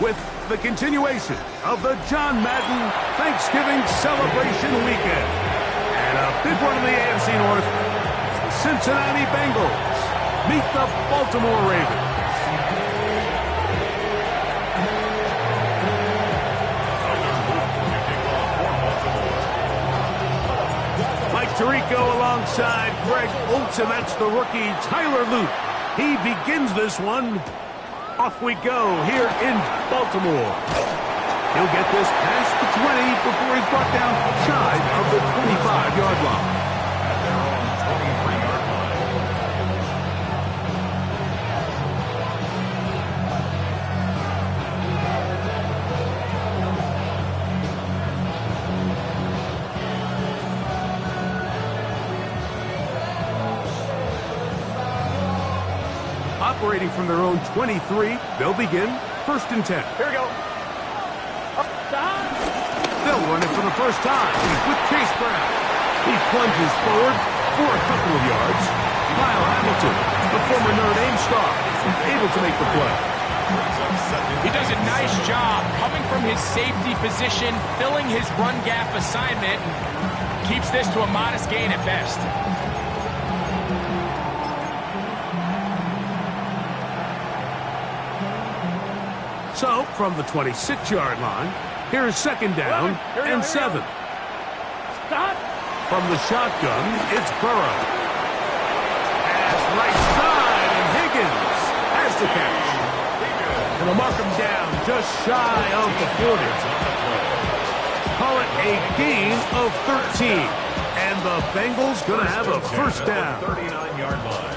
with the continuation of the John Madden Thanksgiving celebration weekend. And a big one in the AFC North. The Cincinnati Bengals meet the Baltimore Ravens. Mike Tirico alongside Greg Olsen. That's the rookie Tyler Luke. He begins this one. Off we go here in Baltimore. He'll get this past the 20 before he's brought down shy of the 25-yard line. Operating from their own 23, they'll begin 1st and 10. Here we go. They'll run it for the first time with Chase Brown. He plunges forward for a couple of yards. Kyle Hamilton, the former Notre Dame star, able to make the play. He does a nice job coming from his safety position, filling his run gap assignment, and keeps this to a modest gain at best. So, from the 26-yard line, here is 2nd down and 7. From the shotgun, it's Burrow. Pass right side, and Higgins has the catch. And they'll mark him down just shy of the 40. Call it a gain of 13. And the Bengals going to have a 1st down. 39-yard line.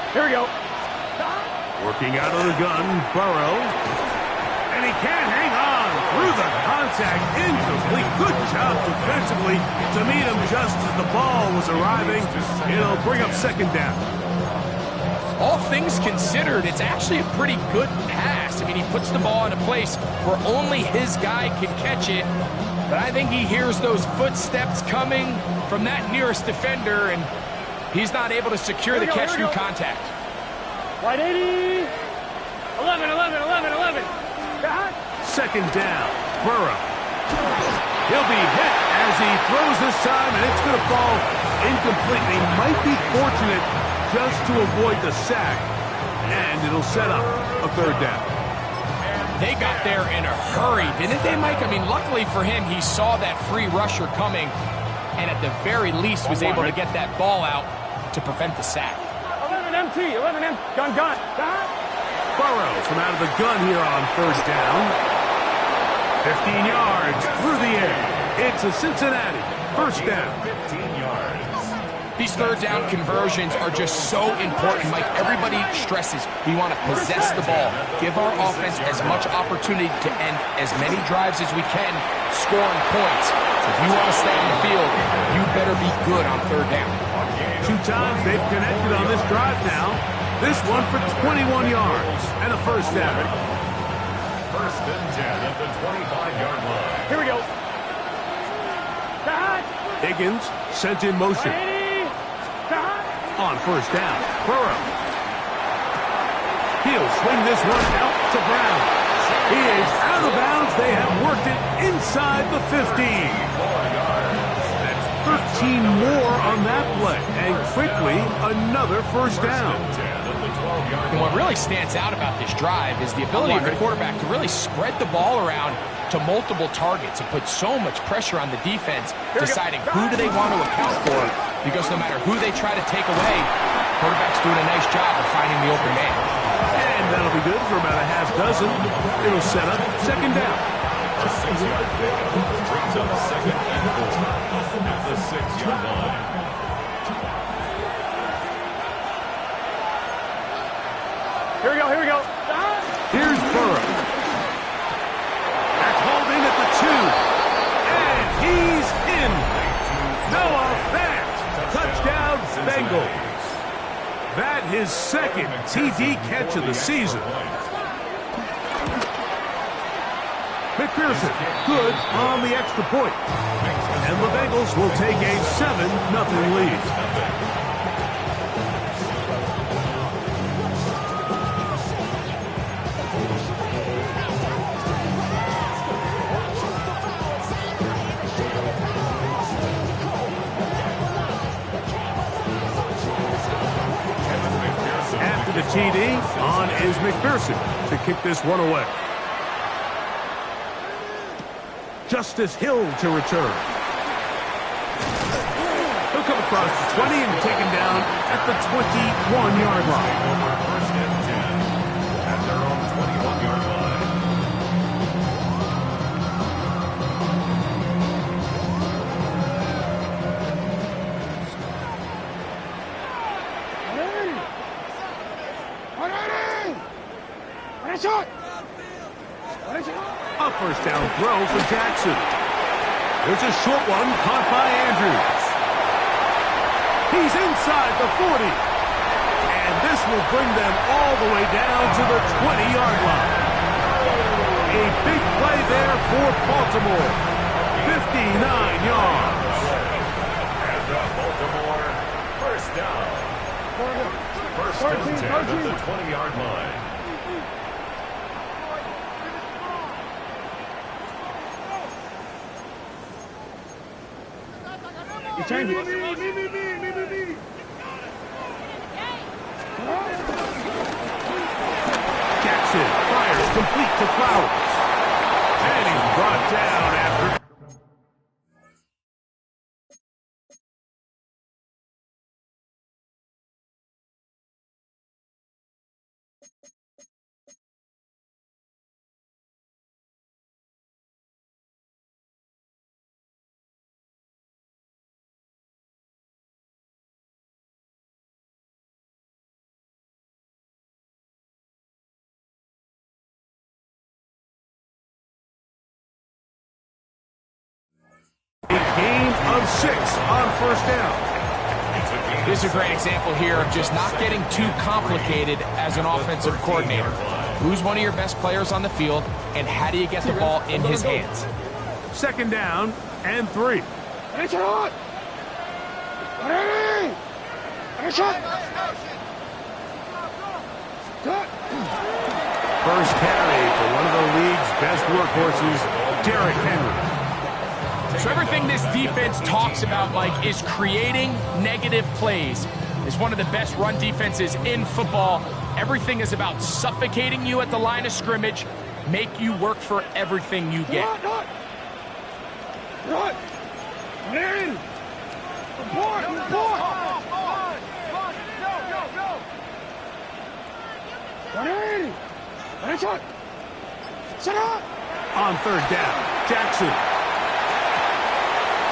Here we go. Working out of the gun, Burrow. And he can't hang on through the contact. Incomplete. Good job defensively to meet him just as the ball was arriving. It'll bring up 2nd down. All things considered, it's actually a pretty good pass. I mean, he puts the ball in a place where only his guy can catch it. But I think he hears those footsteps coming from that nearest defender, and he's not able to secure the catch through contact. Wide 80. 11, 11, 11, 11. 2nd down. Burrow. He'll be hit as he throws this time, and it's going to fall incomplete. They might be fortunate just to avoid the sack, and it'll set up a 3rd down. They got there in a hurry, didn't they, Mike? I mean, luckily for him, he saw that free rusher coming, and at the very least was able to get that ball out to prevent the sack. 11 MT, 11 M, gun. Burrow from out of the gun here on 1st down. 15 yards through the air. It's a Cincinnati 1st down. 15 yards. These 3rd down conversions are just so important, Mike. Everybody stresses we want to possess the ball, give our offense as much opportunity to end as many drives as we can, scoring points. So if you want to stay on the field, you better be good on 3rd down. 2 times they've connected on this drive now. This one for 21 yards and a 1st down. 1st and 10 at the 25-yard line. Here we go. Higgins sent in motion. On 1st down, Burrow. He'll swing this one out to Brown. He is out of bounds. They have worked it inside the 15. That's 13 more on that play. And quickly, another 1st down. And what really stands out about this drive is the ability of the quarterback to really spread the ball around to multiple targets and put so much pressure on the defense, deciding who do they want to account for, because no matter who they try to take away, quarterback's doing a nice job of finding the open man. And that'll be good for about a half dozen. It'll set up 2nd down. A 6-yard pickup brings up 2nd and 4 at the 6-yard line. Here we go. Here's Burrow. That's hauled in at the 2. And he's in. Noah Fant. Touchdown, Bengals. That his 2nd TD catch of the season. McPherson, good on the extra point. And the Bengals will take a 7-0 lead. After the TD, on is McPherson to kick this one away. Justice Hill to return. He'll come across the 20 and taken down at the 21-yard line. First and 10 at their own 21-yard line. A first down throw for Jackson. There's a short one caught by Andrews. He's inside the 40. And this will bring them all the way down to the 20-yard line. A big play there for Baltimore. 59 yards. And Baltimore, first down. First and 10 at the 20-yard line. Change it. Jackson fires complete to Flowers. And he's brought down after. A gain of 6 on first down. This is a great example here of just not getting too complicated as an offensive coordinator. Who's one of your best players on the field, and how do you get the ball in his hands? Second down and 3. First carry for one of the league's best workhorses, Derrick Henry. So everything this defense talks about, Mike, is creating negative plays. It's one of the best run defenses in football. Everything is about suffocating you at the line of scrimmage, make you work for everything you get. On third down, Jackson.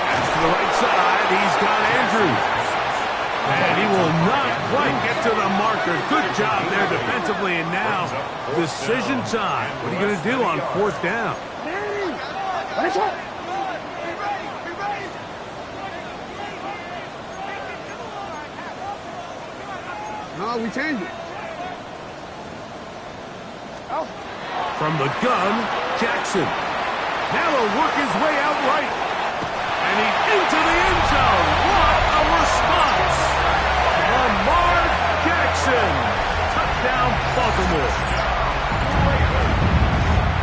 To the right side, he's got Andrews. And he will not quite get to the marker. Good job there defensively. And now, decision time. What are you going to do on fourth down? No, we change it. From the gun, Jackson. Now he'll work his way out right. And he's into the end zone. What a response. Lamar Jackson. Touchdown, Baltimore.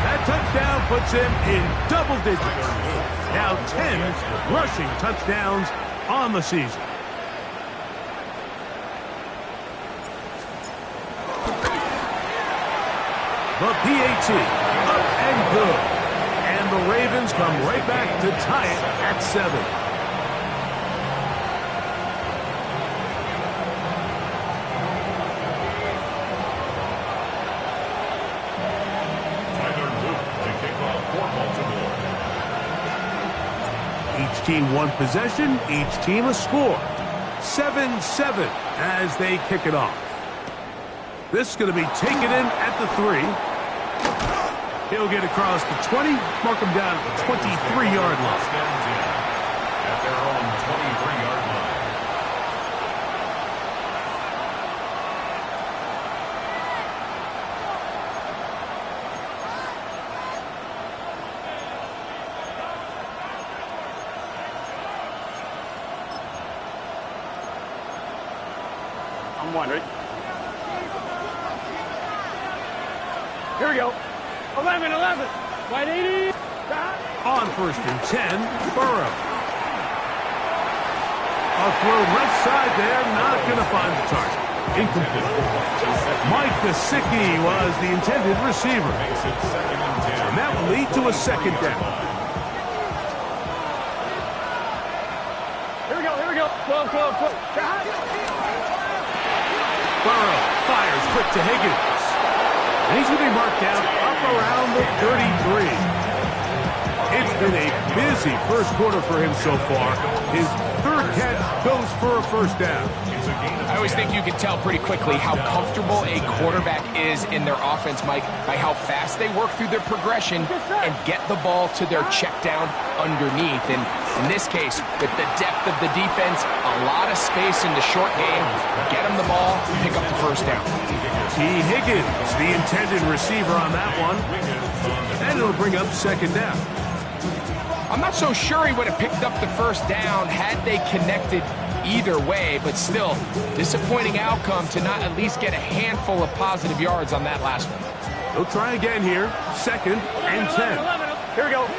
That touchdown puts him in double digits. Now 10 rushing touchdowns on the season. The PAT, up and good. And the Ravens come right back to tie it at 7. Tyler Luke to kick off for Baltimore. Each team one possession, each team a score. 7-7 as they kick it off. This is going to be taken in at the 3. He'll get across the 20, mark him down at the 23-yard line. At their own 23-yard line. I'm one, ready? Here we go. 11, 11. Wide 80. On 1st and 10, Burrow. A throw left side there, not going to find the target. Incomplete. Mike Gesicki was the intended receiver. And that will lead to a 2nd down. Here we go, here we go. 12, 12, 12. Burrow fires quick to Higgins. And he's going to be marked down up around the 33. It's been a busy first quarter for him so far. His 3rd catch goes for a 1st down. I always think you can tell pretty quickly how comfortable a quarterback is in their offense, Mike, by how fast they work through their progression and get the ball to their check down underneath. And in this case, with the depth of the defense, a lot of space in the short game, get them the ball, pick up the 1st down. T. Higgins, the intended receiver on that one. And it'll bring up 2nd down. I'm not so sure he would have picked up the 1st down had they connected either way, but still, disappointing outcome to not at least get a handful of positive yards on that last one. He'll try again here, 2nd and 10. 11. Here we go.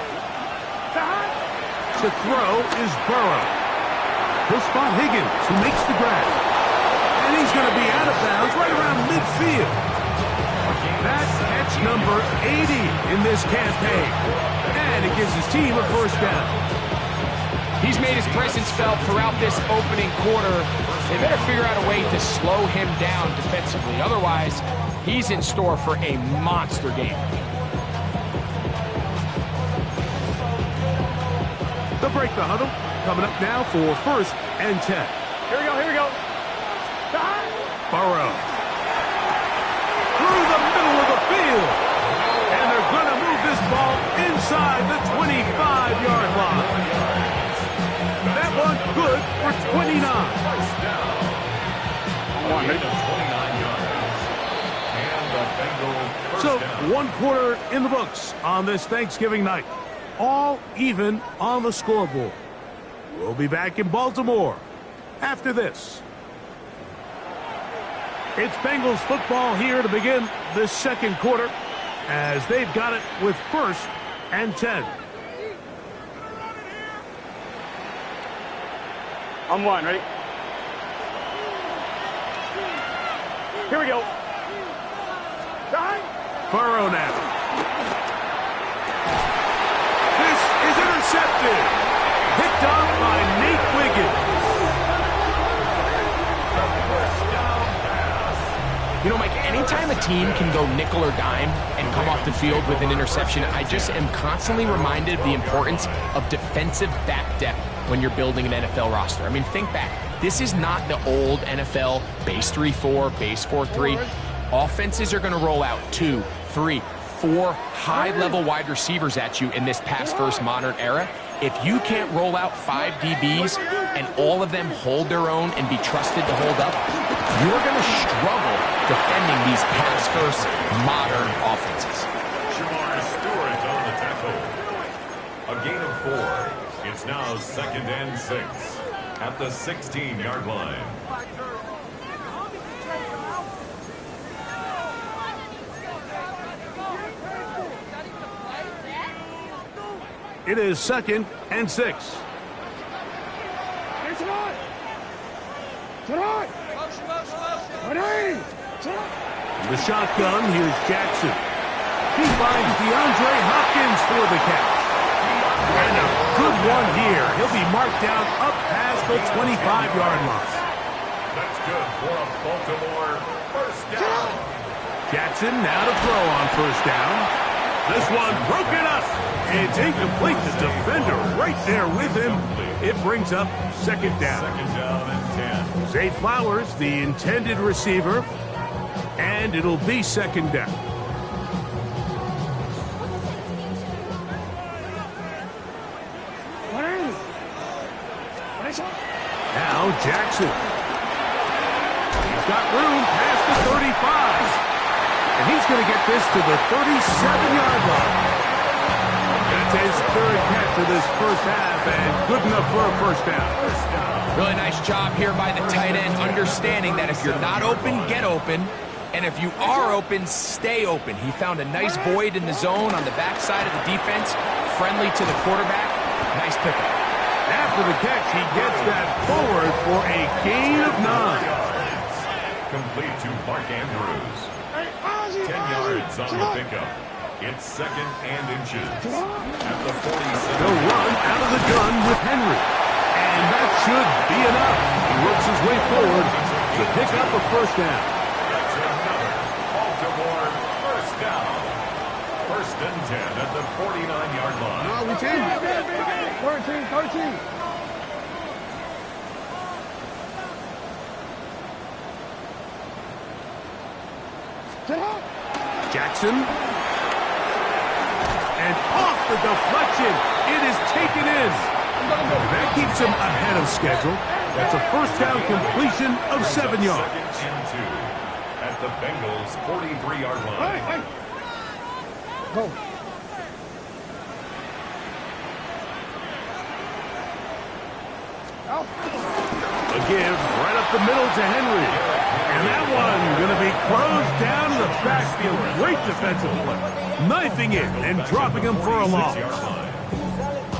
The throw is Burrow. He'll spot Higgins, who makes the grab. And he's going to be out of bounds right around midfield. That's catch number 80 in this campaign. And it gives his team a 1st down. He's made his presence felt throughout this opening quarter. They better figure out a way to slow him down defensively. Otherwise, he's in store for a monster game. They'll break the huddle. Coming up now for 1st and 10. Here we go, here we go. Burrow. Through the middle of the field. And they're going to move this ball inside the 25-yard line. That one good for 29. So 1 quarter in the books on this Thanksgiving night. All even on the scoreboard. We'll be back in Baltimore after this. It's Bengals football here to begin the 2nd quarter as they've got it with 1st and 10. I'm one, ready? Here we go. Burrow now. This is intercepted. Picked off by Nate Wiggins. You know, Mike, anytime a team can go nickel or dime and come off the field with an interception, I just am constantly reminded of the importance of defensive back depth when you're building an NFL roster. I mean, think back. This is not the old NFL base 3-4, base 4-3. Offenses are going to roll out 2, 3, 4 high-level wide receivers at you in this pass-first modern era. If you can't roll out 5 DBs and all of them hold their own and be trusted to hold up, you're going to struggle defending these pass-first modern offenses. A gain of 4. It's now 2nd and 6 at the 16-yard line. It is 2nd and 6. In the shotgun, here's Jackson. He finds DeAndre Hopkins for the catch. And a good one here. He'll be marked down up past the 25-yard line. That's good for a Baltimore 1st down. Jackson now to throw on 1st down. This one broken up. It's incomplete. The defender right there with him. It brings up 2nd down. 2nd down and 10. Zay Flowers, the intended receiver. And it'll be 2nd down. Now Jackson. He's got room past the 35. And he's going to get this to the 37-yard line. That's his 3rd catch to this first half, and good enough for a first down. Really nice job here by the tight end, understanding that if you're not open, get open. And if you are open, stay open. He found a nice void in the zone on the backside of the defense, friendly to the quarterback. Nice pickup. After the catch, he gets that forward for a gain of 9. Complete to Mark Andrews. 10 yards on the pickup. It's second and inches. At the 47. They'll run out of the gun with Henry. And that should be enough. He works his way forward to pick up a first down. That's another Baltimore first down. First and 10 at the 49-yard line. No, we team. 13. Jackson. And off the deflection. It is taken in. That keeps him ahead of schedule. That's a first down completion of 7 yards. Second and 2 at the Bengals' 43-yard line. Go. A give right up the middle to Henry. And that one going to be closed down in the backfield. Great defensive play. Knifing it and dropping him for a loss.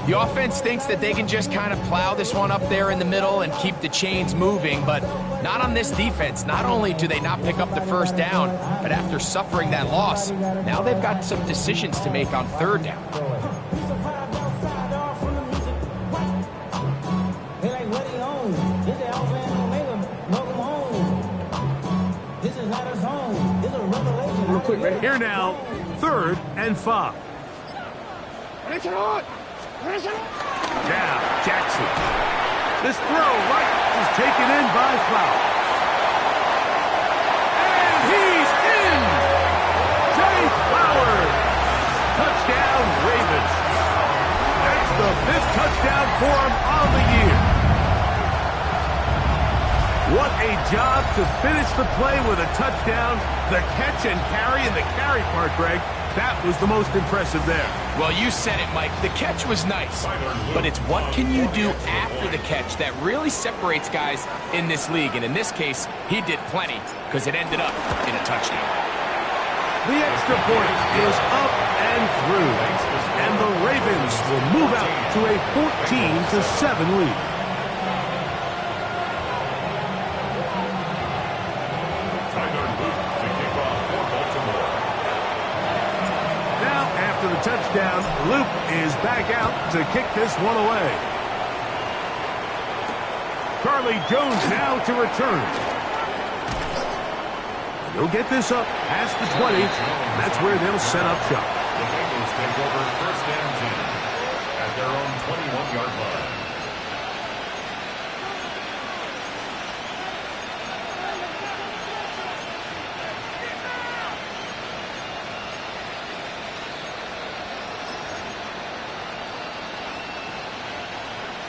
The offense thinks that they can just kind of plow this one up there in the middle and keep the chains moving, but not on this defense. Not only do they not pick up the first down, but after suffering that loss, now they've got some decisions to make on third down. Real quick, ready? Here now, 3rd and 5. Now, Jackson. This throw right is taken in by Flowers. And he's in! Jay Flowers! Touchdown, Ravens. That's the 5th touchdown for him on the year. What a job to finish the play with a touchdown. The catch and carry, and the carry part, Greg, that was the most impressive there. Well, you said it, Mike. The catch was nice, but it's what can you do after the catch that really separates guys in this league. And in this case, he did plenty because it ended up in a touchdown. The extra point is up and through, and the Ravens will move out to a 14-7 lead. The touchdown, Luke is back out to kick this one away. Charlie Jones now to return. They'll get this up past the 20, and that's where they'll set up shop. The Bengals take over first and 10 at their own 21-yard line.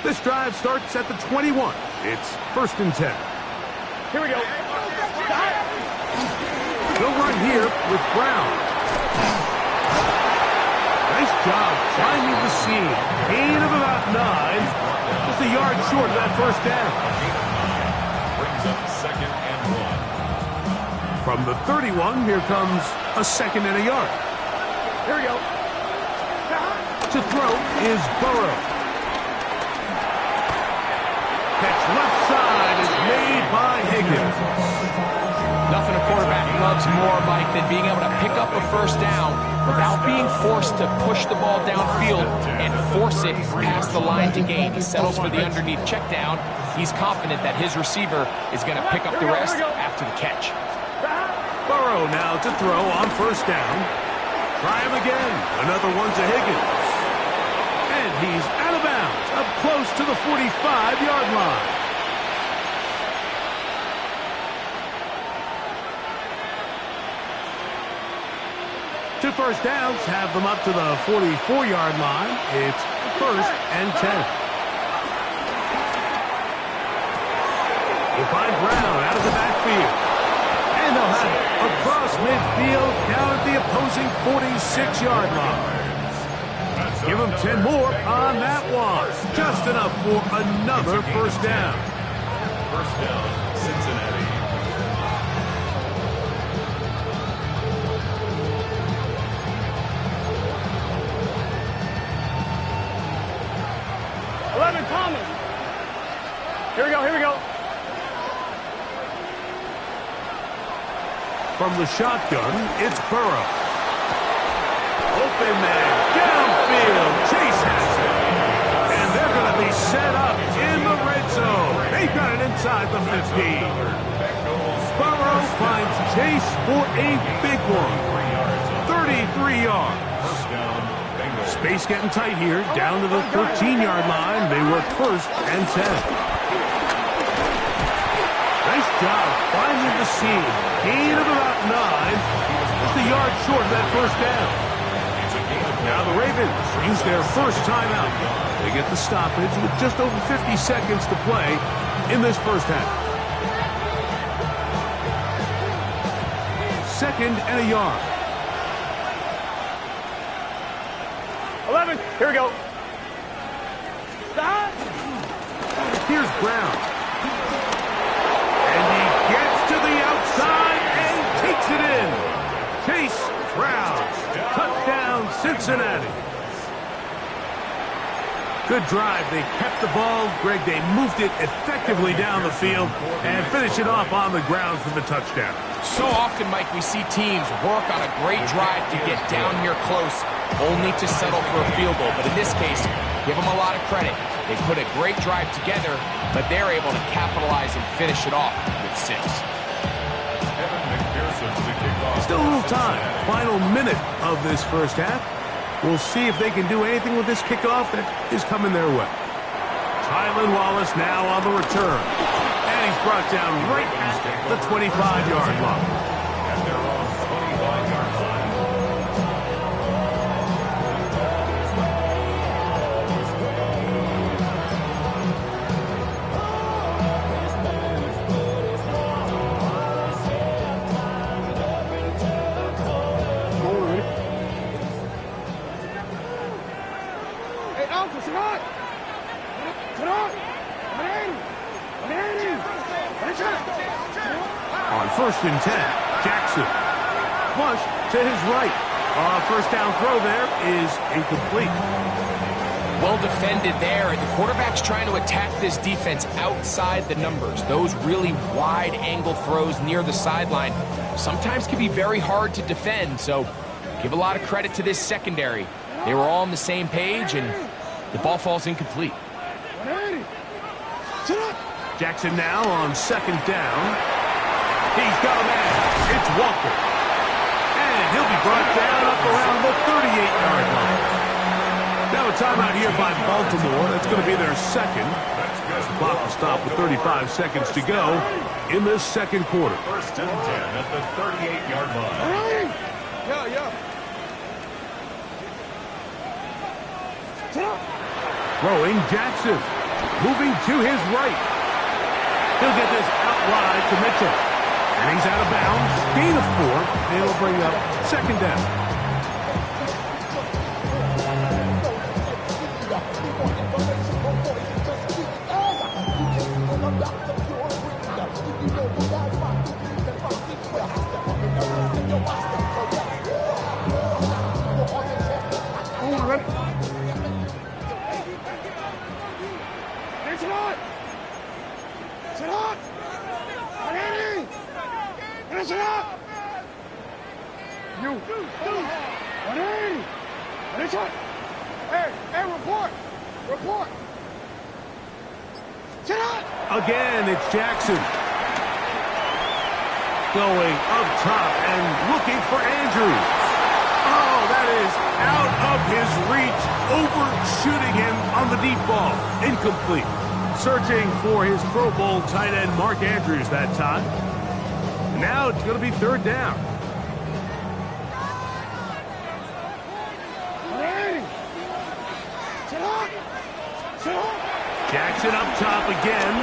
This drive starts at the 21. It's 1st and 10. Here we go. They'll run here with Brown. Nice job finding the seam. Gain of about 9. Just a yard short of that first down. Brings up second and 1. From the 31, here comes a 2nd and a yard. Here we go. To throw is Burrow. Catch left side is made by Higgins. Nothing a quarterback loves more, Mike, than being able to pick up a first down without being forced to push the ball downfield and force it past the line to gain. He settles for the underneath check down. He's confident that his receiver is going to pick up the rest after the catch. Burrow now to throw on first down. Try him again. Another one to Higgins. And he's out of bounds, up close to the 45-yard line. Two first downs have them up to the 44-yard line. It's 1st and 10. They'll find Brown out of the backfield. And they'll have it across midfield down at the opposing 46-yard line. That's Give him 10 more on that one. Just enough for another first down. First down, Cincinnati. Thomas. Here we go, here we go. From the shotgun, it's Burrow. Open man, downfield, Chase has it. And they're going to be set up in the red zone. They got it inside the 15. Burrow finds Chase for a big one. 33 yards. Space getting tight here, down to the 13-yard line. They work first and 10. Nice job finding the seam. Gain of about 9. Just a yard short of that first down. Now the Ravens use their first timeout. They get the stoppage with just over 50 seconds to play in this first half. 2nd and a yard. 11, here we go. Stop. Here's Brown. And he gets to the outside and takes it in. Chase Brown. Touchdown, Cincinnati. Good drive. They kept the ball. Greg, they moved it effectively down the field and finished it off on the ground for the touchdown. So often, Mike, we see teams work on a great drive to get down here close, only to settle for a field goal. But in this case, give them a lot of credit. They put a great drive together, but they're able to capitalize and finish it off with 6. Still a little time. Final minute of this first half. We'll see if they can do anything with this kickoff that is coming their way. Tylan Wallace now on the return. And he's brought down right at the 25-yard line. At their own 25-yard line. On 1st and 10, Jackson. Flush to his right. First down throw there is incomplete. Well defended there, and the quarterback's trying to attack this defense outside the numbers. Those really wide-angle throws near the sideline sometimes can be very hard to defend, so give a lot of credit to this secondary. They were all on the same page, and the ball falls incomplete. Jackson now on 2nd down. He's got a man. It's Walker. And he'll be brought down up around the 38-yard line. Now a timeout here by Baltimore. That's going to be their second. The clock will stop with 35 seconds to go in this second quarter. 1st and 10 at the 38-yard line. Throwing Jackson. Moving to his right. He'll get this out wide to Mitchell. And he's out of bounds. Gain of 4. It'll bring up 2nd down. Again, it's Jackson. Going up top and looking for Andrews. Oh, that is out of his reach. Overshooting him on the deep ball. Incomplete. Searching for his Pro Bowl tight end, Mark Andrews, that time. Now it's going to be 3rd down. Jackson up top again.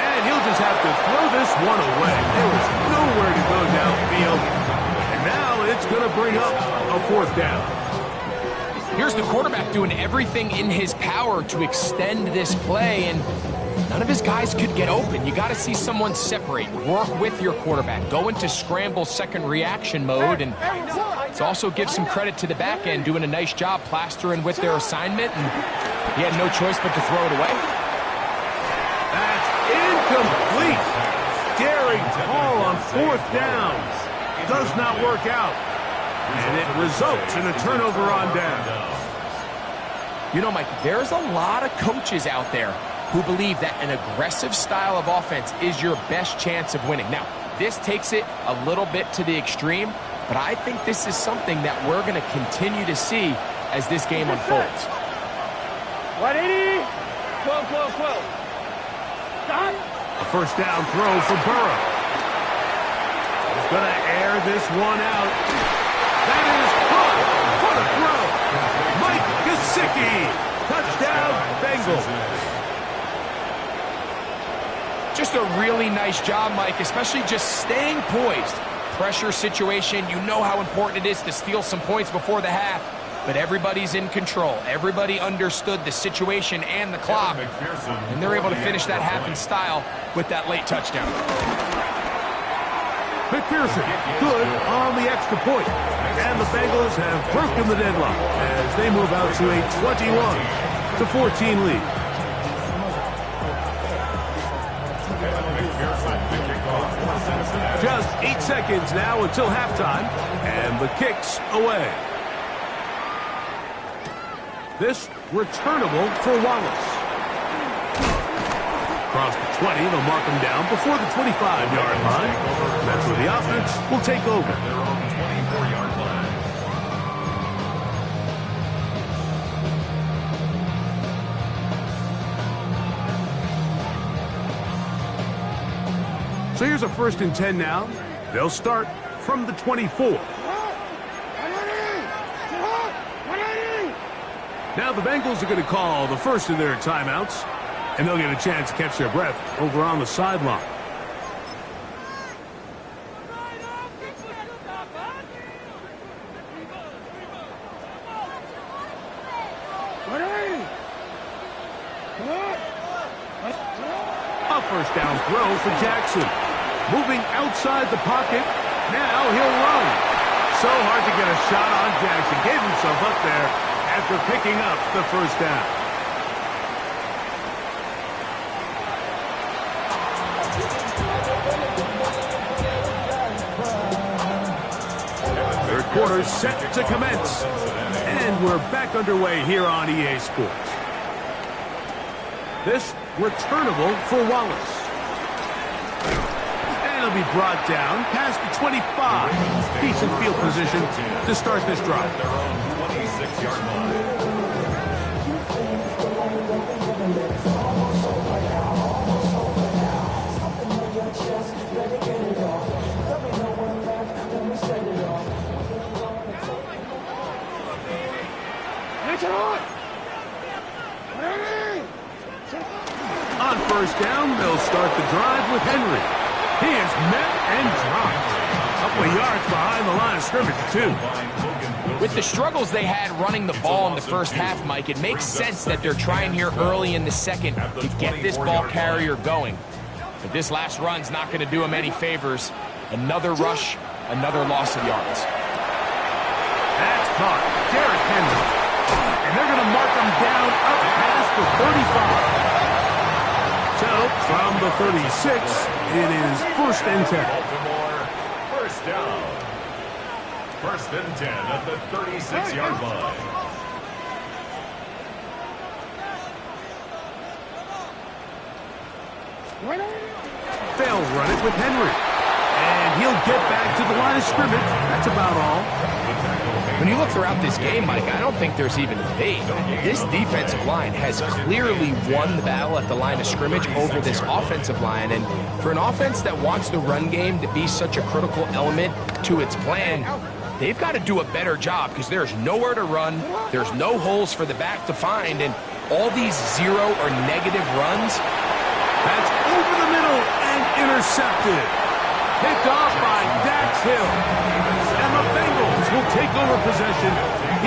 And he'll just have to throw this one away. There was nowhere to go downfield. And now it's going to bring up a fourth down. Here's the quarterback doing everything in his power to extend this play, and none of his guys could get open. You got to see someone separate, work with your quarterback, go into scramble second reaction mode, and it's also give some credit to the back end doing a nice job plastering with their assignment, and he had no choice but to throw it away. That's incomplete. Daring call on fourth downs. Does not work out. And it results in a turnover on down. You know, Mike, there's a lot of coaches out there who believe that an aggressive style of offense is your best chance of winning. Now, this takes it a little bit to the extreme, but I think this is something that we're going to continue to see as this game unfolds. 180. 12. Stop. A first down throw for Burrow. He's going to air this one out. That is caught. What a throw. Mike Gesicki. Touchdown, Bengals. Just a really nice job, Mike, especially just staying poised. Pressure situation, you know how important it is to steal some points before the half, but everybody's in control. Everybody understood the situation and the clock, and they're able to finish that half in style with that late touchdown. McPherson, good on the extra point. And the Bengals have broken the deadlock as they move out to a 21-14 lead. Just 8 seconds now until halftime, and the kick's away. This returnable for Wallace. Across the 20, they'll mark him down before the 25-yard line. That's where the offense will take over. They're on the 24-yard line. So here's a 1st and 10 now. They'll start from the 24. Now the Bengals are going to call the first of their timeouts, and they'll get a chance to catch their breath over on the sideline. A first down throw for Jackson. Moving outside the pocket. Now he'll run. So hard to get a shot on Jackson. Gave himself up there after picking up the first down. Third quarter set to commence. And we're back underway here on EA Sports. This returnable for Wallace. And it'll be brought down past the 25. Decent field position to start this drive. Their own 26-yard line. On first down, they'll start the drive with Henry. He is met and dropped. A couple of yards behind the line of scrimmage, too. With the struggles they had running the ball in the first half, Mike, it makes sense that they're trying here early in the second to get this ball carrier going. But this last run's not going to do him any favors. Another rush, another loss of yards. That's caught. Derrick Henry. And they're going to mark him down up past the 35. So, from the 36, it is 1st and 10. Baltimore, first down. 1st and 10 at the 36-yard line. They'll run it with Henry. And he'll get back to the line of scrimmage. That's about all. When you look throughout this game, Mike, I don't think there's even a debate. This defensive line has clearly won the battle at the line of scrimmage over this offensive line. And for an offense that wants the run game to be such a critical element to its plan, they've got to do a better job because there's nowhere to run. There's no holes for the back to find. And all these zero or negative runs, that's over the middle and intercepted. Picked off by Dax Hill. And the Bengals will take over possession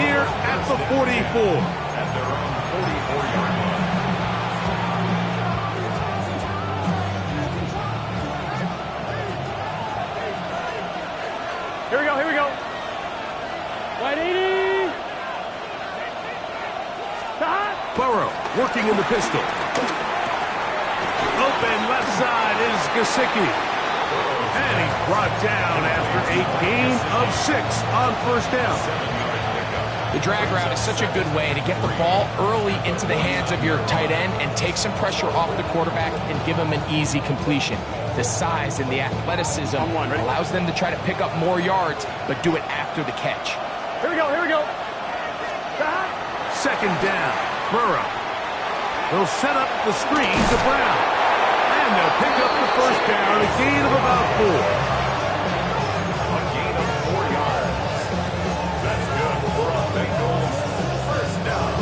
here at the 44. At their own 44-yard line. Here we go, here we go. Wide 80. Burrow working in the pistol. Open left side is Gesicki. And he's brought down after a gain of 6 on first down. The drag route is such a good way to get the ball early into the hands of your tight end and take some pressure off the quarterback and give him an easy completion. The size and the athleticism allows them to try to pick up more yards, but do it after the catch. Here we go, here we go. Second down, Burrow. They'll set up the screen to Brown. And they'll pick up the first down, a gain of about 4. A gain of 4 yards. That's good for a Bengals first down.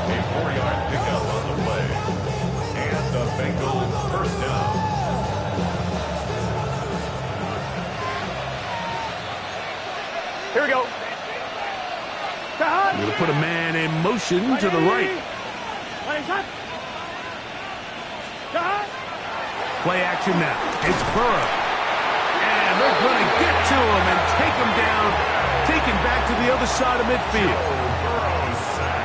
A 4-yard pickup on the play. And the Bengals first down. Here we go. Going to put a man in motion to the right. Play action now. It's Burrow. And they're going to get to him and take him down, taken back to the other side of midfield.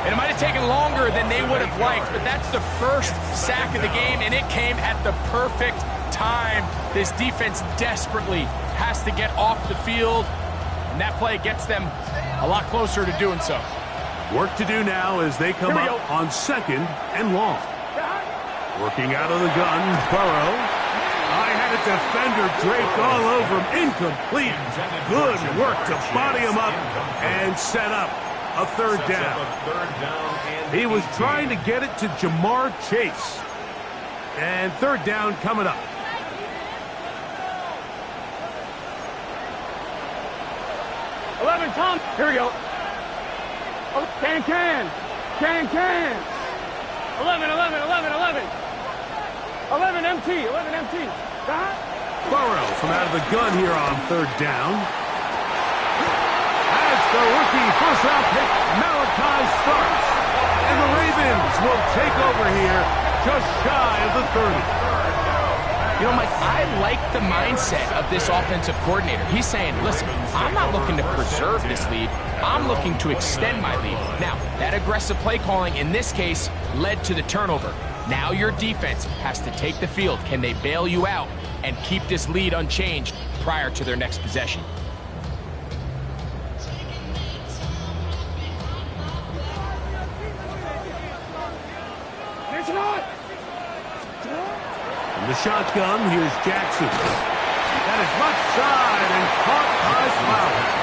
And it might have taken longer than they would have liked, but that's the first sack of the game, and it came at the perfect time. This defense desperately has to get off the field, and that play gets them a lot closer to doing so. Work to do now as they come up on second and long. Working out of the gun, Burrow. I had a defender draped all over him. Incomplete. Good work to body him up and set up a third down. He was trying to get it to Jamar Chase. And third down coming up. Tom. Here we go. Oh, can. 11. 11 MT. Burrow from out of the gun here on third down. As the rookie first-round pick, Malachi starts. And the Ravens will take over here just shy of the 30. You know, Mike, I like the mindset of this offensive coordinator. He's saying, listen, I'm not looking to preserve this lead. I'm looking to extend my lead. Now, that aggressive play calling in this case led to the turnover. Now your defense has to take the field. Can they bail you out and keep this lead unchanged prior to their next possession? From the shotgun, here's Jackson. That is left side and caught by Flowers.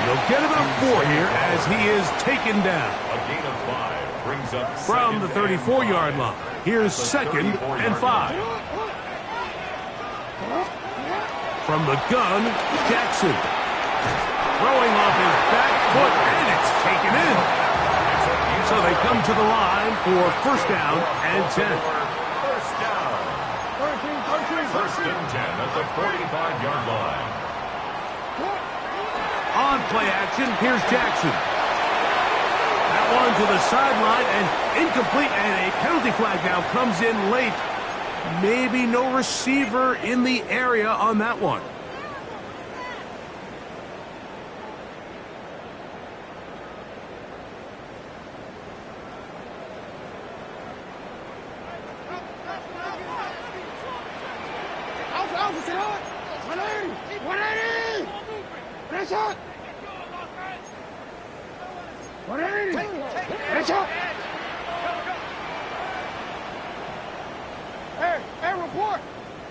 They'll get about 4 here as he is taken down. A gain of 5 brings up from the 34-yard line. Here's second and 5. From the gun, Jackson. Throwing off his back foot, and it's taken in. So they come to the line for first down and 10. First down. First and 10 at the 45-yard line. On play action, here's Jackson. That one to the sideline and incomplete, and a penalty flag now comes in late. Maybe no receiver in the area on that one.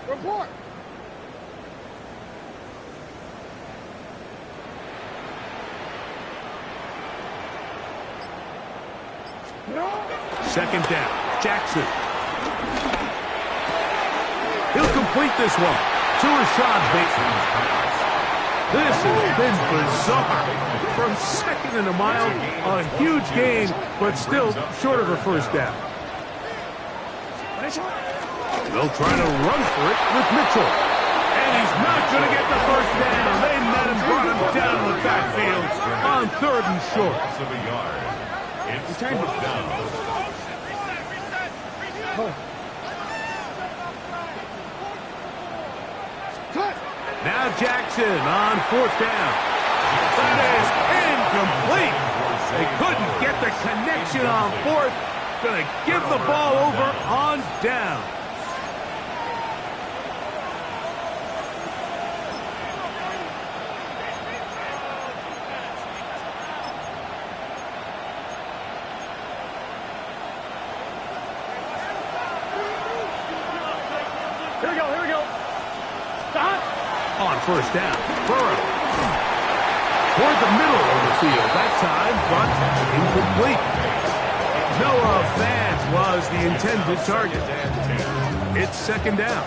Report. Second down, Jackson. He'll complete this one to Rashad Bateman. This has been bizarre. From second and a mile, a huge gain, but still short of a first down. They'll try to run for it with Mitchell. And he's not going to get the first down. They met him, brought him down in the backfield on 3rd and short. Loss of a yard. It's 4th down. Now Jackson on 4th down. That is incomplete. They couldn't get the connection on 4th. Going to give the ball over on down. Here we go. Stop. On 1st down, Burrow. Toward the middle of the field that time, but incomplete. Noah Fant was the intended target. It's 2nd down.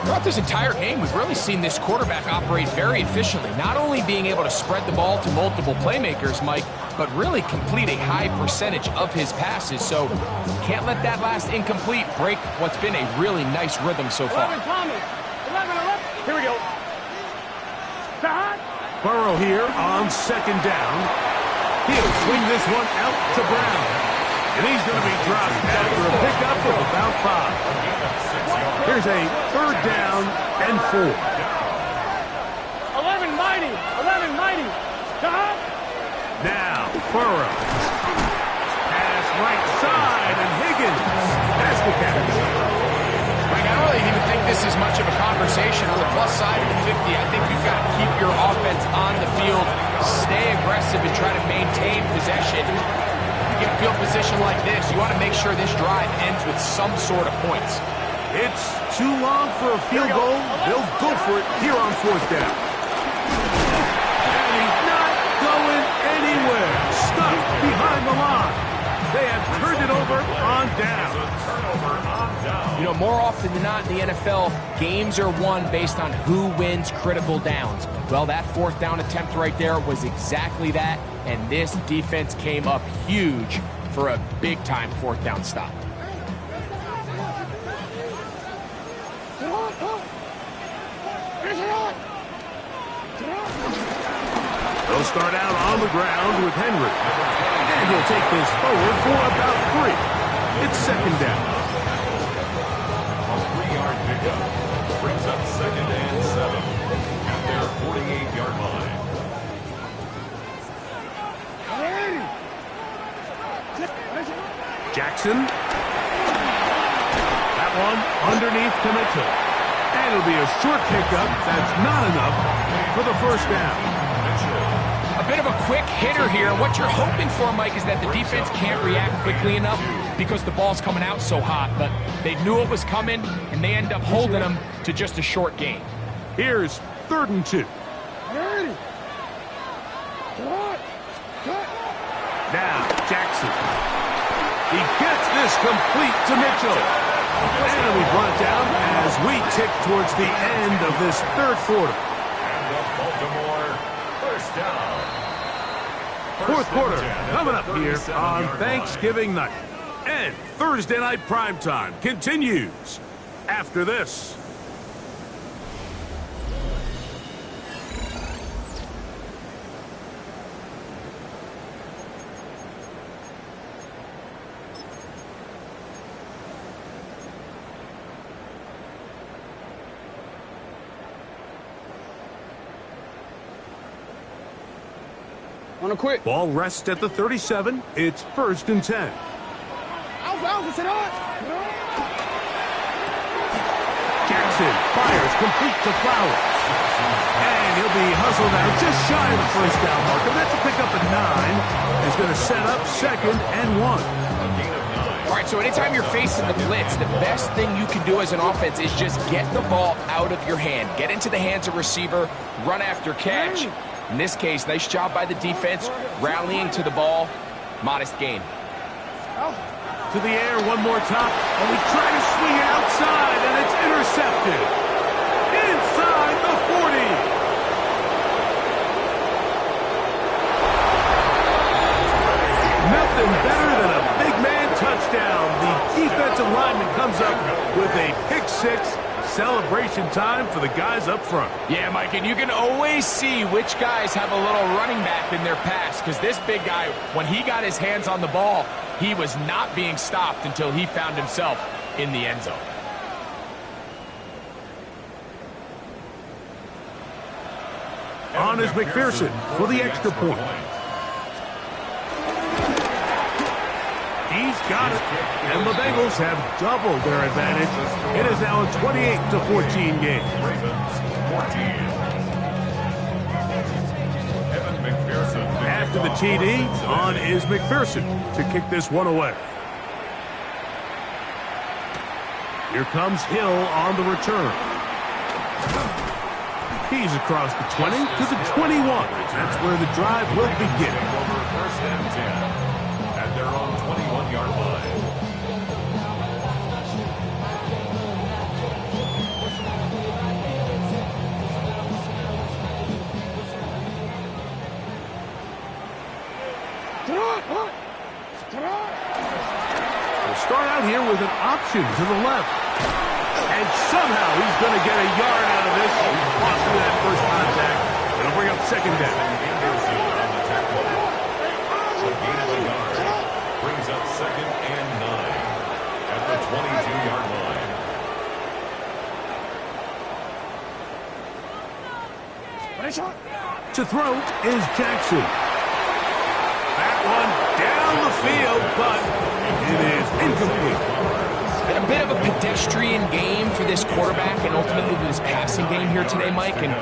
Throughout this entire game, we've really seen this quarterback operate very efficiently, not only being able to spread the ball to multiple playmakers, Mike, but really complete a high percentage of his passes. So can't let that last incomplete break what's been a really nice rhythm so far. 11, Thomas. 11. Here we go. Stop. Burrow here on 2nd down. He'll swing this one out to Brown. And he's going to be dropped after a pickup of about 5. Here's a 3rd down and 4. 11, mighty. Stop. Now, Burrow. Pass right side, and Higgins has the catch. Mike, I don't really even think this is much of a conversation. On the plus side of the 50, I think you've got to keep your offense on the field, stay aggressive, and try to maintain possession. You get a field position like this, you want to make sure this drive ends with some sort of points. It's too long for a field goal. They'll go for it here on 4th down. And he's not going anywhere. Stuck behind the line. They have turned it over on down. Turnover on down. You know, more often than not in the NFL, games are won based on who wins critical downs. Well, that 4th down attempt right there was exactly that, and this defense came up huge for a big-time 4th down stop. They'll start out on the ground with Henry. And he'll take this forward for about 3. It's 2nd down. A 3-yard pickup brings up 2nd and 7 at their 48-yard line. Jackson. That one underneath to Mitchell. And it'll be a short pickup. That's not enough for the 1st down. A bit of a quick hitter here. What you're hoping for, Mike, is that the defense can't react quickly enough because the ball's coming out so hot. But they knew it was coming, and they end up holding them to just a short gain. Here's 3rd and 2. Now, Jackson. He gets this complete to Mitchell. And we brought it down as we tick towards the end of this 3rd quarter. And the Baltimore 1st down. 4th quarter coming up here on Thanksgiving night. And Thursday night primetime continues after this. On a quick. Ball rests at the 37. It's 1st and 10. Jackson fires complete to Flowers. And he'll be hustled out just shy of the 1st down marker. That's a pickup at 9. He's going to set up 2nd and 1. All right, so anytime you're facing the blitz, the best thing you can do as an offense is just get the ball out of your hand. Get into the hands of receiver, run after catch. In this case, nice job by the defense, rallying to the ball. Modest gain. To the air one more time. And we try to swing it outside, and it's intercepted. Inside the 40. Nothing better than a big man touchdown. The defensive lineman comes up with a pick 6, celebration time for the guys up front. Yeah, Mike, and you can always see which guys have a little running back in their pass, because this big guy, when he got his hands on the ball, he was not being stopped until he found himself in the end zone. On is McPherson for the extra point. He's got it. And the Bengals have doubled their advantage. It is now a 28-14 game. Ravens 14. Evan McPherson. After the TD, on is McPherson to kick this one away. Here comes Hill on the return. He's across the 20 to the 21. That's where the drive will begin. Over first and 10 at their own 21-yard line. We'll start out here with an option to the left. And somehow he's going to get a yard out of this. He's fought through that first contact. It'll bring up second down. Anderson on the tackle. A gain of a yard. Brings up second and 9 at the 22-yard line. To throw is Jackson. That one down the field, but it is incomplete. Been a bit of a pedestrian game for this quarterback and ultimately this passing game here today, Mike. And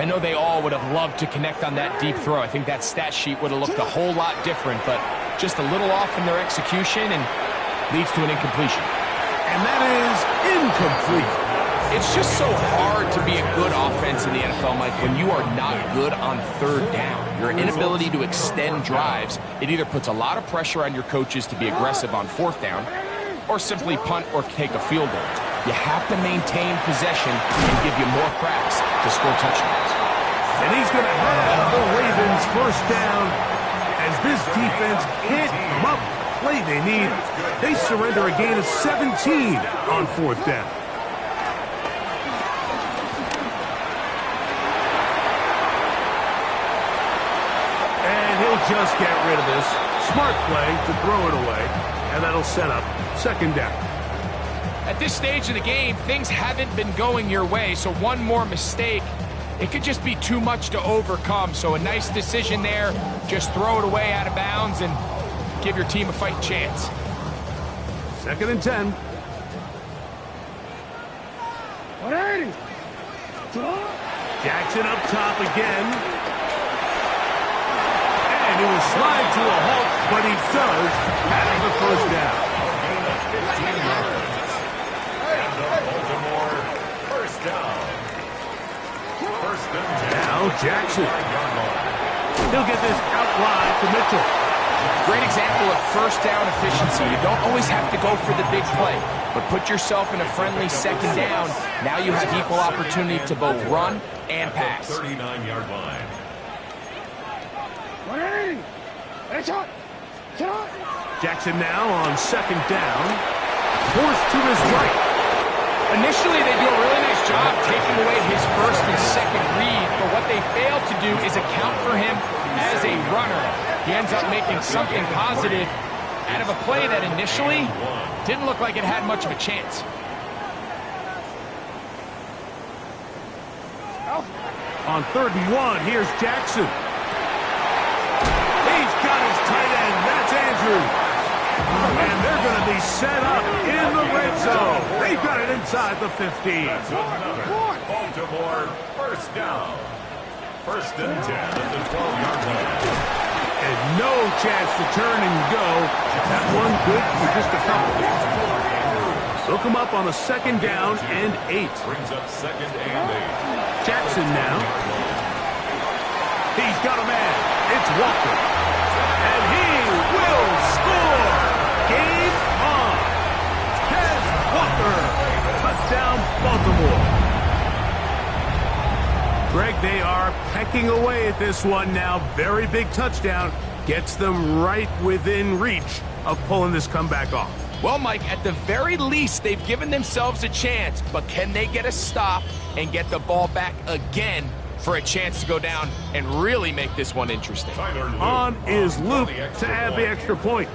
I know they all would have loved to connect on that deep throw. I think that stat sheet would have looked a whole lot different, but just a little off in their execution and leads to an incompletion. And that is incomplete. It's just so hard to be a good offense in the NFL, Mike, when you are not good on third down. Your inability to extend drives, it either puts a lot of pressure on your coaches to be aggressive on fourth down or simply punt or take a field goal. You have to maintain possession and give you more cracks to score touchdowns. And he's going to have the Ravens first down as this defense can't come up with the play they need. They surrender a gain of 17 on fourth down. And he'll just get rid of this. Smart play to throw it away, and that'll set up second down. At this stage of the game, things haven't been going your way, so one more mistake, it could just be too much to overcome. So a nice decision there. Just throw it away out of bounds and give your team a fighting chance. Second and 10. Jackson up top again. And he will slide to a halt, but he does have the first down. Gain of 15 yards. And the Baltimore first down. First and 10. Now Jackson. He'll get this out wide to Mitchell. Great example of first down efficiency. You don't always have to go for the big play, but put yourself in a friendly second down. Now you have equal opportunity to both run and pass. 39-yard line. Jackson now on second down. Forced to his right. Initially, they do a really nice job taking away his first and second read, but what they fail to do is account for him as a runner. He ends up making something positive out of a play that initially didn't look like it had much of a chance. On 3rd and 1, here's Jackson. He's got his tight end. That's Andrew. And they're going to be set up in the red zone. They've got it inside the 15. That's another Baltimore first down. First and 10 at the 12-yard line. And no chance to turn and go. That one good for just a couple. They'll come up on a second down and 8. Brings up second and 8. Jackson now. He's got a man. It's Walker. And he will score. Game on. Ted Walker. Touchdown, Baltimore. Greg, they are pecking away at this one now. Very big touchdown. Gets them right within reach of pulling this comeback off. Well, Mike, at the very least, they've given themselves a chance, but can they get a stop and get the ball back again for a chance to go down and really make this one interesting? On is Luke to add the extra point.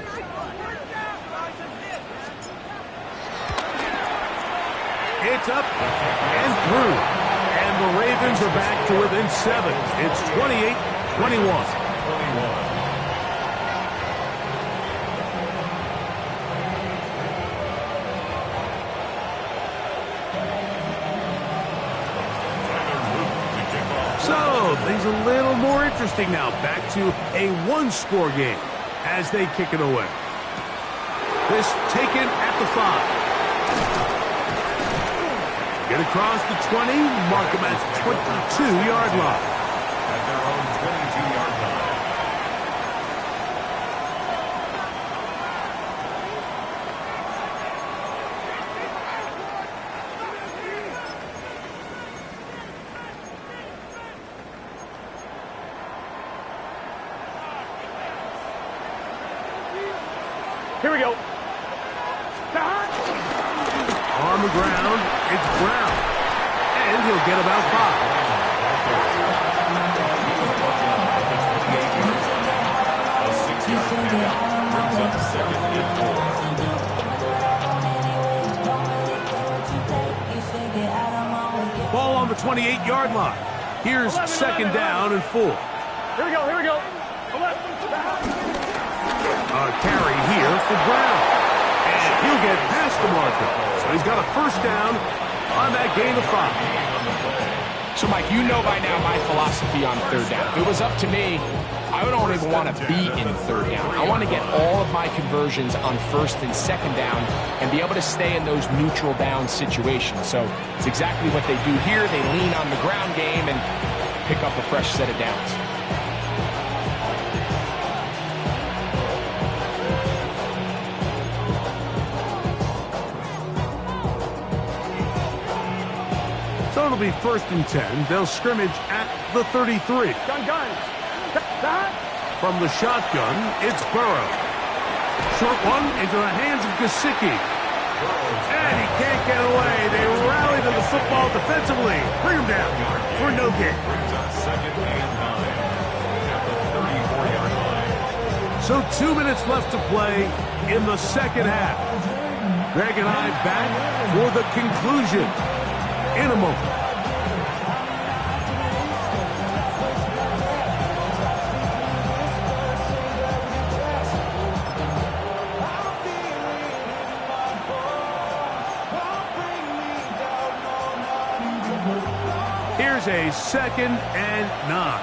It's up and through. And the Ravens are back to within 7. It's 28-21. So, things a little more interesting now. Back to a one-score game as they kick it away. This taken at the 5. Get across the 20, mark them at the 22-yard line. At their own 22-yard line. Here we go. On the ground, it's Brown. And he'll get about 5. A 6-yard pickup brings up 2nd and 4. Ball on the 28-yard line. Here's 2nd down and 4. Here we go, here we go. A carry here for Brown. And he'll get past the marker. So he's got a 1st down on that gain of 5. So, Mike, you know by now my philosophy on 3rd down. If it was up to me, I don't even want to be in 3rd down. I want to get all of my conversions on 1st and 2nd down and be able to stay in those neutral down situations. So it's exactly what they do here. They lean on the ground game and pick up a fresh set of downs. So it'll be 1st and 10. They'll scrimmage at the 33. Gun. From the shotgun, it's Burrow. Short one into the hands of Gesicki. And he can't get away. They rally to the football defensively. Bring him down for no gain. Brings up 2nd and 9 at the 34-yard line. So 2 minutes left to play in the 2nd half. Greg and I back for the conclusion in a moment. Here's a 2nd and 9.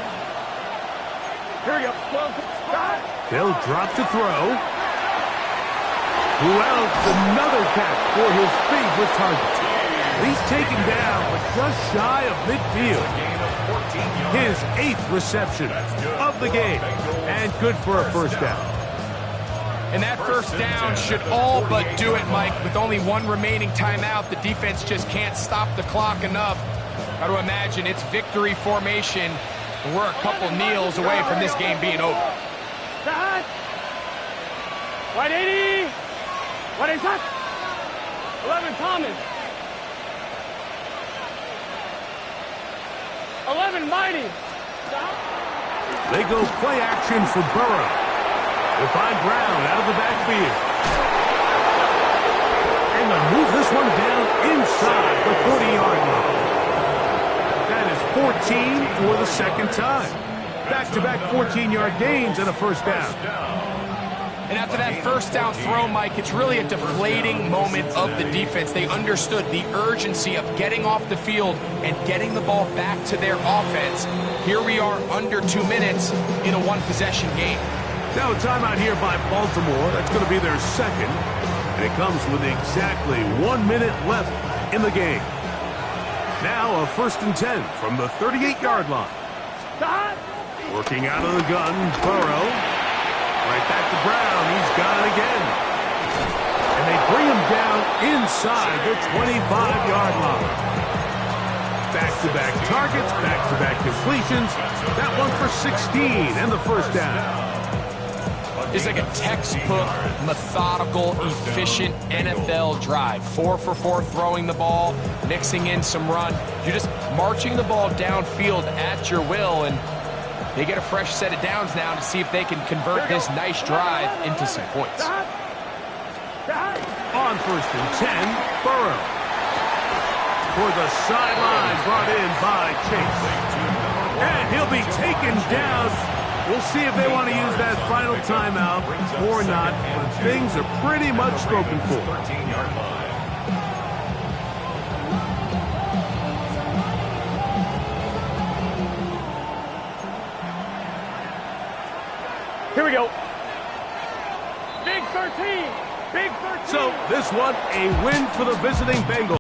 Here we go. They'll drop to throw. Who else? Another catch for his favorite target. He's taken down, but just shy of midfield. His 8th reception of the game. And good for a 1st down. And that 1st down should all but do it, Mike. With only 1 remaining timeout, the defense just can't stop the clock enough. Got to imagine it's victory formation, and we're a couple kneels away from this game being over. White 80. White 80. 11 Thomas. 11 Mighty. They go play action for Burrow. They find Brown out of the backfield. And they move this one down inside the 40-yard line. That is 14 for the 2nd time. Back-to-back 14-yard gains and a 1st down. And after that 1st down throw, Mike, it's really a deflating moment of the defense. They understood the urgency of getting off the field and getting the ball back to their offense. Here we are under 2 minutes in a one-possession game. Now a timeout here by Baltimore. That's going to be their 2nd. And it comes with exactly 1 minute left in the game. Now a 1st and 10 from the 38-yard line. Working out of the gun, Burrow. Right back to Brown. He's got it again. And they bring him down inside the 25-yard line. Back-to-back targets, back-to-back completions. That one for 16 and the 1st down. It's like a textbook, methodical, efficient NFL drive. 4 for 4 throwing the ball, mixing in some run. You're just marching the ball downfield at your will, and they get a fresh set of downs now to see if they can convert this nice drive into some points. On 1st and 10, Burrow. For the sideline, brought in by Chase. And he'll be taken down. We'll see if they want to use that final timeout or not, but things are pretty much spoken for. 13-yard line. Here we go. Big 13. Big 13. So this one, a win for the visiting Bengals.